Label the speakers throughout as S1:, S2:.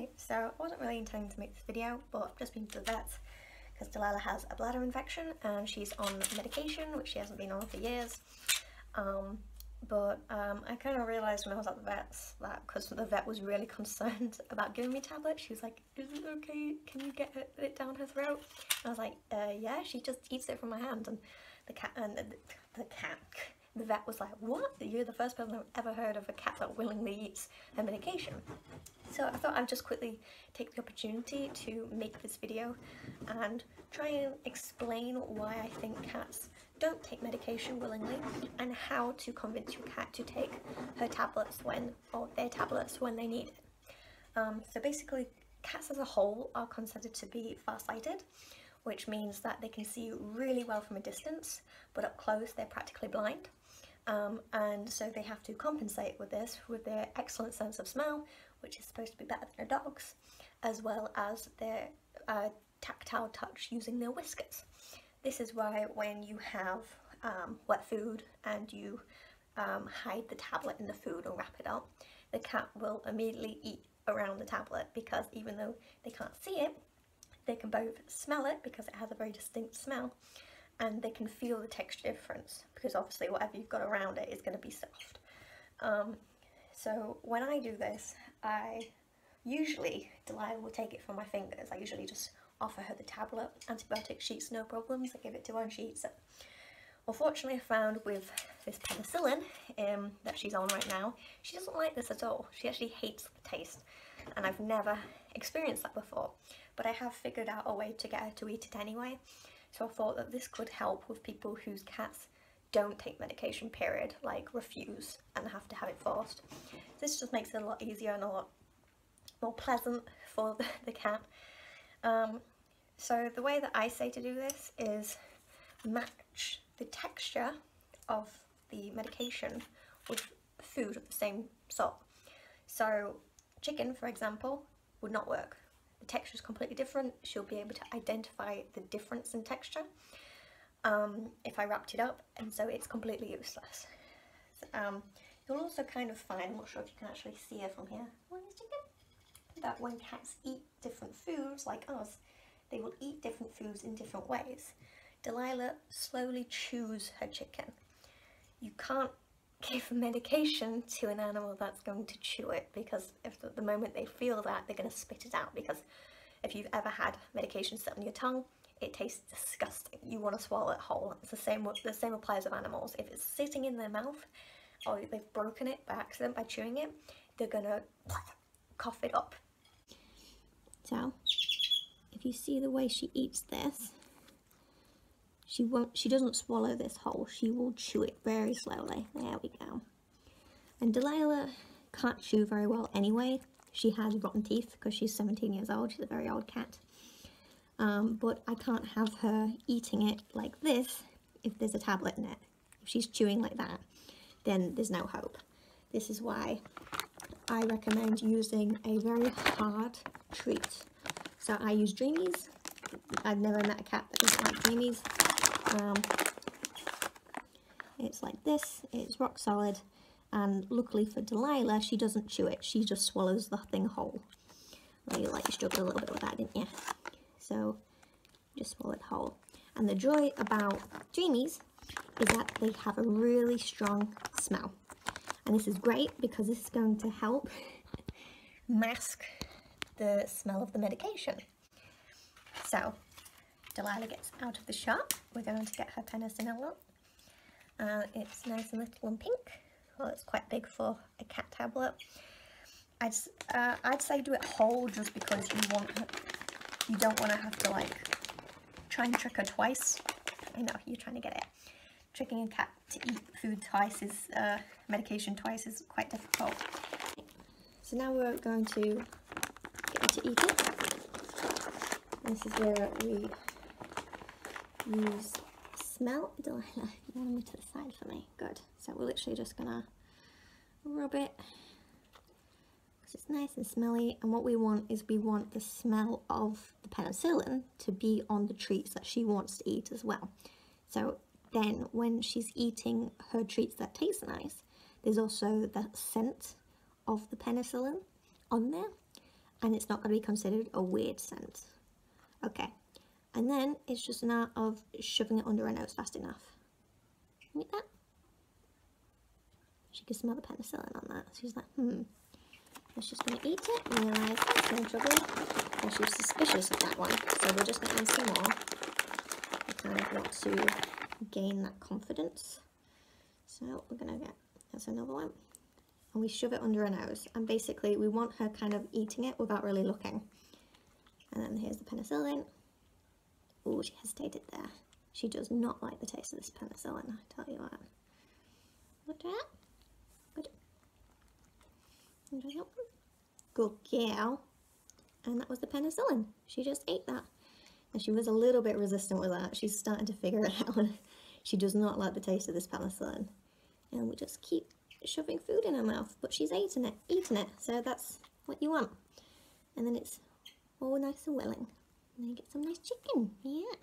S1: Hey, so I wasn't really intending to make this video, but I've just been to the vet because Delilah has a bladder infection and she's on medication, which she hasn't been on for years. I kind of realised when I was at the vet's that because the vet was really concerned about giving me tablets, she was like, "Is it okay? Can you get it down her throat?" And I was like, "Yeah." She just eats it from my hand, and the vet was like, "What? You're the first person I've ever heard of a cat that willingly eats her medication." So I thought I'd just quickly take the opportunity to make this video and try and explain why I think cats don't take medication willingly and how to convince your cat to take her tablets their tablets when they need it. So basically, cats as a whole are considered to be farsighted, which means that they can see really well from a distance, but up close they're practically blind. And so they have to compensate with this with their excellent sense of smell, which is supposed to be better than a dog's, as well as their tactile touch using their whiskers. This is why when you have wet food and you hide the tablet in the food or wrap it up, the cat will immediately eat around the tablet, because even though they can't see it, they can both smell it because it has a very distinct smell, and they can feel the texture difference, because obviously whatever you've got around it is going to be soft. So when I do this, Delilah will take it from my fingers. I usually just offer her the tablet, antibiotic sheets, no problems. I give it to her and she eats it. Unfortunately, I found with this penicillin that she's on right now, she doesn't like this at all. She actually hates the taste, and I've never experienced that before, but I have figured out a way to get her to eat it anyway. So I thought that this could help with people whose cats don't take medication, period, like refuse and have to have it forced. This just makes it a lot easier and a lot more pleasant for the cat. So the way that I say to do this is match the texture of the medication with food of the same sort. So chicken, for example, would not work. The texture is completely different. She'll be able to identify the difference in texture if I wrapped it up, and so it's completely useless. You'll also kind of find, I'm not sure if you can actually see her from here, that when cats eat different foods like us, they will eat different foods in different ways. Delilah slowly chews her chicken. You can't give medication to an animal that's going to chew it, because if the moment they feel that, they're going to spit it out, because if you've ever had medication sit on your tongue, it tastes disgusting. You want to swallow it whole. It's the same applies with animals. If it's sitting in their mouth, or they've broken it by accident by chewing it, they're going to cough it up. So if you see the way she eats this, she doesn't swallow this whole. She will chew it very slowly. There we go. And Delilah can't chew very well anyway. She has rotten teeth because she's 17 years old. She's a very old cat. But I can't have her eating it like this if there's a tablet in it. If she's chewing like that, then there's no hope. This is why I recommend using a very hard treat. So I use Dreamies. I've never met a cat that doesn't like Dreamies. It's like this, it's rock solid, and luckily for Delilah, she doesn't chew it, she just swallows the thing whole. Well, you struggled a little bit with that, didn't you? So just swallow it whole. And the joy about Dreamies is that they have a really strong smell, and this is great because this is going to help mask the smell of the medication. So Delilah gets out of the shop. We're going to get her penicillin up. It's nice and little and pink. Well, it's quite big for a cat tablet. I'd say do it whole, just because you don't want to have to try and trick her twice. I know, you're trying to get it. Tricking a cat to eat food twice is, medication twice is quite difficult. So now we're going to get her to eat it. This is where we use smell. Delilah, you want to move to the side for me? Good. So we're literally just gonna rub it because it's nice and smelly, and what we want is we want the smell of the penicillin to be on the treats that she wants to eat as well. So then when she's eating her treats that taste nice, there's also that scent of the penicillin on there, and it's not going to be considered a weird scent. Okay, and then it's just an art of shoving it under her nose fast enough. Like that. She can smell the penicillin on that. She's like, And she's going to eat it, realise that's no trouble, and she's suspicious of that one, so we're just going to add some more. I kind of want to gain that confidence. So we're going to get, that's another one, and we shove it under her nose, and basically we want her kind of eating it without really looking. And then here's the penicillin. Oh, she hesitated there. She does not like the taste of this penicillin, I tell you what. Look at that. Good. Good girl. And that was the penicillin. She just ate that. And she was a little bit resistant with that. She's starting to figure it out. She does not like the taste of this penicillin. And we just keep shoving food in her mouth. But she's eating it. So that's what you want. And then it's all nice and willing. And then you get some nice chicken. Yeah.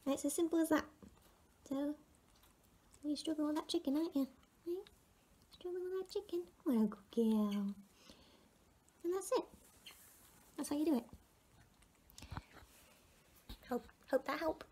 S1: And it's as simple as that. So you're struggling with that chicken, aren't you? Yeah? Struggling with that chicken. What a good girl. And that's it. That's how you do it. Hope that helped.